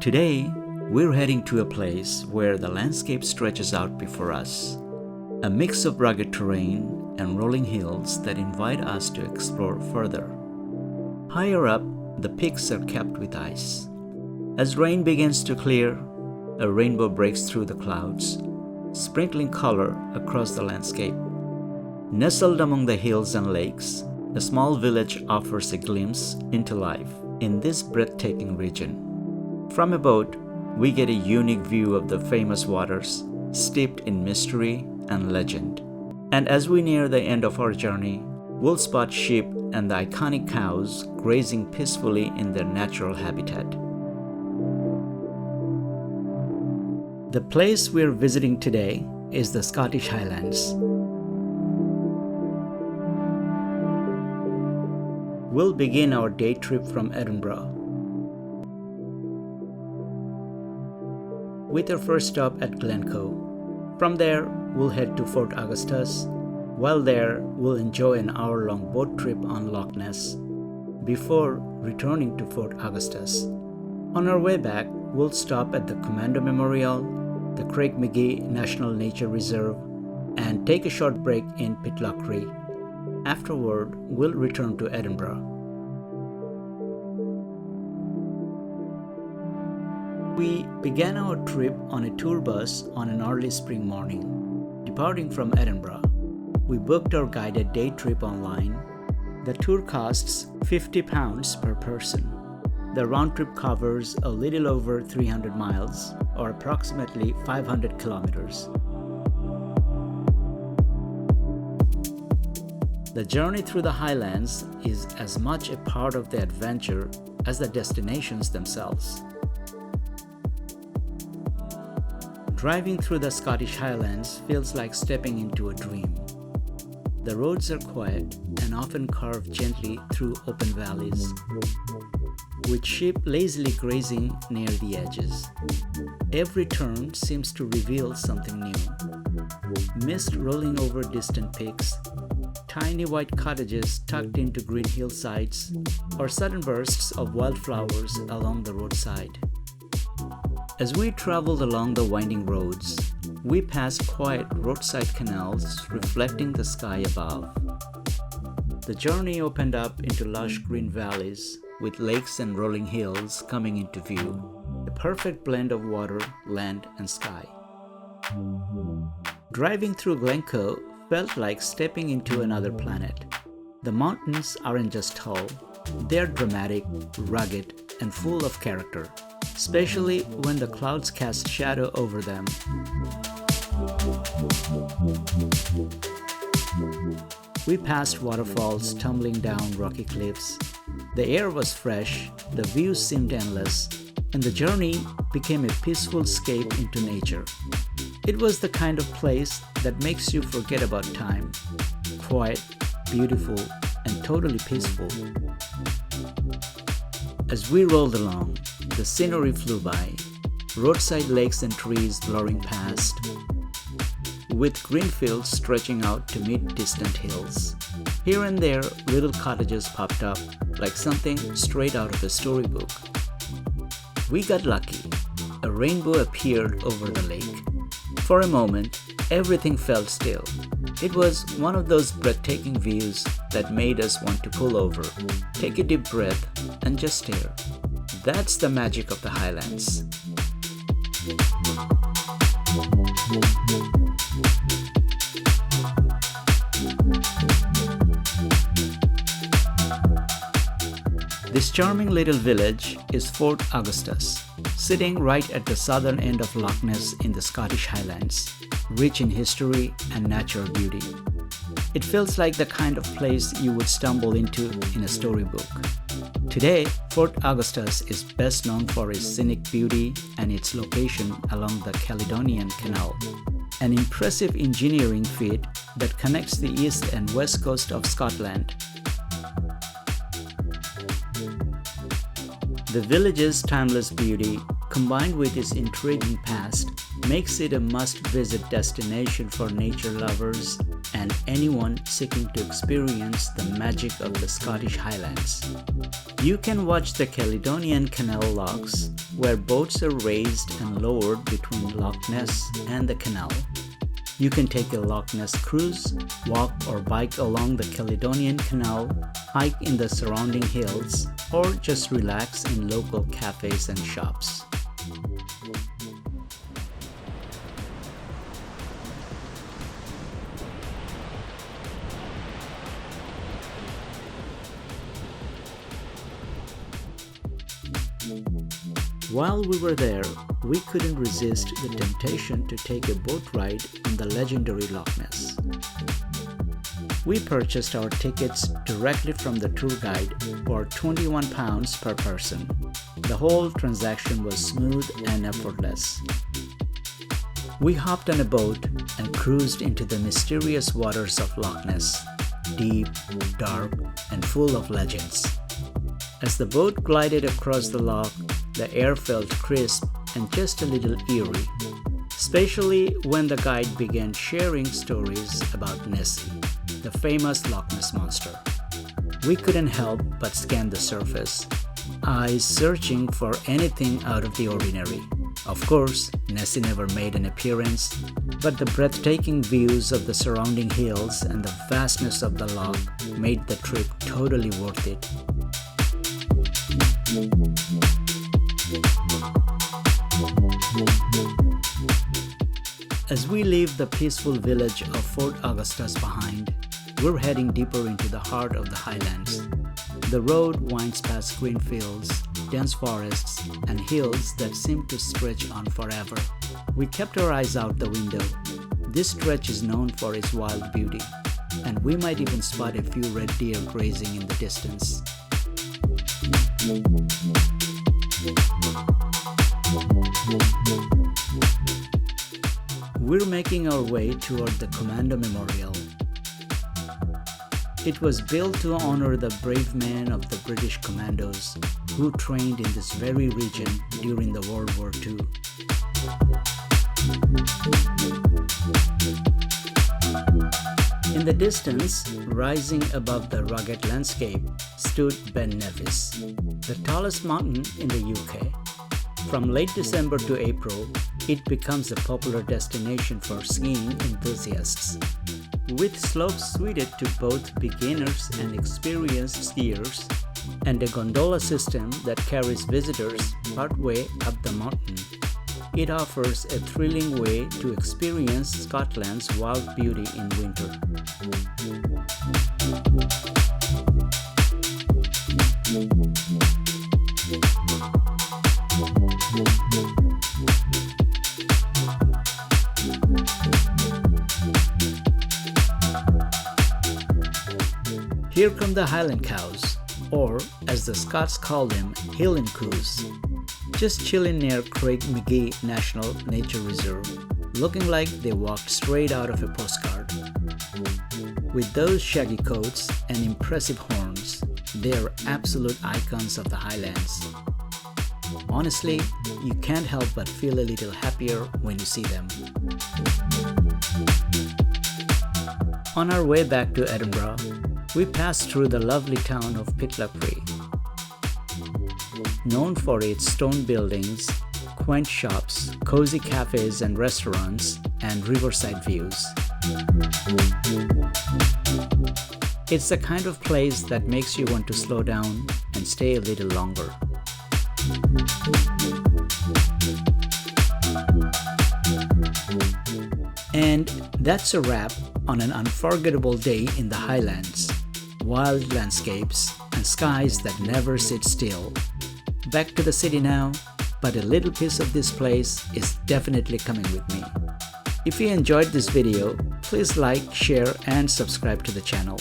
Today, we're heading to a place where the landscape stretches out before us, a mix of rugged terrain and rolling hills that invite us to explore further. Higher up, the peaks are capped with ice. As rain begins to clear, a rainbow breaks through the clouds, sprinkling color across the landscape. Nestled among the hills and lakes, a small village offers a glimpse into life in this breathtaking region. From a boat, we get a unique view of the famous waters, steeped in mystery and legend. And as we near the end of our journey, we'll spot sheep and the iconic cows grazing peacefully in their natural habitat. The place we're visiting today is the Scottish Highlands. We'll begin our day trip from Edinburgh, with our first stop at Glencoe. From there, we'll head to Fort Augustus. While there, we'll enjoy an hour-long boat trip on Loch Ness before returning to Fort Augustus. On our way back, we'll stop at the Commando Memorial, the Craigmagee National Nature Reserve, and take a short break in Pitlochry. Afterward, we'll return to Edinburgh. We began our trip on a tour bus on an early spring morning. Departing from Edinburgh, we booked our guided day trip online. The tour costs £50 per person. The round trip covers a little over 300 miles, or approximately 500 kilometers. The journey through the Highlands is as much a part of the adventure as the destinations themselves. Driving through the Scottish Highlands feels like stepping into a dream. The roads are quiet and often curve gently through open valleys, with sheep lazily grazing near the edges. Every turn seems to reveal something new. Mist rolling over distant peaks, tiny white cottages tucked into green hillsides, or sudden bursts of wildflowers along the roadside. As we traveled along the winding roads, we passed quiet roadside canals reflecting the sky above. The journey opened up into lush green valleys with lakes and rolling hills coming into view, a perfect blend of water, land, and sky. Driving through Glencoe felt like stepping into another planet. The mountains aren't just tall, they're dramatic, rugged, and full of character, especially when the clouds cast shadow over them. We passed waterfalls tumbling down rocky cliffs. The air was fresh, the views seemed endless, and the journey became a peaceful escape into nature. It was the kind of place that makes you forget about time. Quiet, beautiful, and totally peaceful. As we rolled along, the scenery flew by, roadside lakes and trees blurring past, with green fields stretching out to meet distant hills. Here and there, little cottages popped up, like something straight out of a storybook. We got lucky. A rainbow appeared over the lake. For a moment, everything felt still. It was one of those breathtaking views that made us want to pull over, take a deep breath, and just stare. That's the magic of the Highlands. This charming little village is Fort Augustus, sitting right at the southern end of Loch Ness in the Scottish Highlands, rich in history and natural beauty. It feels like the kind of place you would stumble into in a storybook. Today, Fort Augustus is best known for its scenic beauty and its location along the Caledonian Canal, an impressive engineering feat that connects the east and west coast of Scotland. The village's timeless beauty, combined with its intriguing past, makes it a must-visit destination for nature lovers and anyone seeking to experience the magic of the Scottish Highlands. You can watch the Caledonian Canal lochs, where boats are raised and lowered between Loch Ness and the canal. You can take a Loch Ness cruise, walk or bike along the Caledonian Canal, hike in the surrounding hills, or just relax in local cafes and shops. While we were there, we couldn't resist the temptation to take a boat ride on the legendary Loch Ness. We purchased our tickets directly from the tour guide for £21 per person. The whole transaction was smooth and effortless. We hopped on a boat and cruised into the mysterious waters of Loch Ness, deep, dark, and full of legends. As the boat glided across the loch, the air felt crisp and just a little eerie, especially when the guide began sharing stories about Nessie, the famous Loch Ness monster. We couldn't help but scan the surface, eyes searching for anything out of the ordinary. Of course, Nessie never made an appearance, but the breathtaking views of the surrounding hills and the vastness of the loch made the trip totally worth it. As we leave the peaceful village of Fort Augustus behind, we're heading deeper into the heart of the Highlands. The road winds past green fields, dense forests, and hills that seem to stretch on forever. We kept our eyes out the window. This stretch is known for its wild beauty, and we might even spot a few red deer grazing in the distance. We're making our way toward the Commando Memorial. It was built to honor the brave men of the British Commandos who trained in this very region during the World War II. In the distance, rising above the rugged landscape, stood Ben Nevis, the tallest mountain in the UK. From late December to April, it becomes a popular destination for skiing enthusiasts. With slopes suited to both beginners and experienced skiers, and a gondola system that carries visitors partway up the mountain, it offers a thrilling way to experience Scotland's wild beauty in winter. Here come the Highland cows, or as the Scots call them, Highland coos, just chilling near Craigmagee National Nature Reserve, looking like they walked straight out of a postcard. With those shaggy coats and impressive horns, they are absolute icons of the Highlands. Honestly, you can't help but feel a little happier when you see them. On our way back to Edinburgh, we passed through the lovely town of Pitlochry, known for its stone buildings, quaint shops, cozy cafes and restaurants, and riverside views. It's the kind of place that makes you want to slow down and stay a little longer. And that's a wrap on an unforgettable day in the Highlands. Wild landscapes and skies that never sit still. Back to the city now, but a little piece of this place is definitely coming with me. If you enjoyed this video, please like, share, and subscribe to the channel.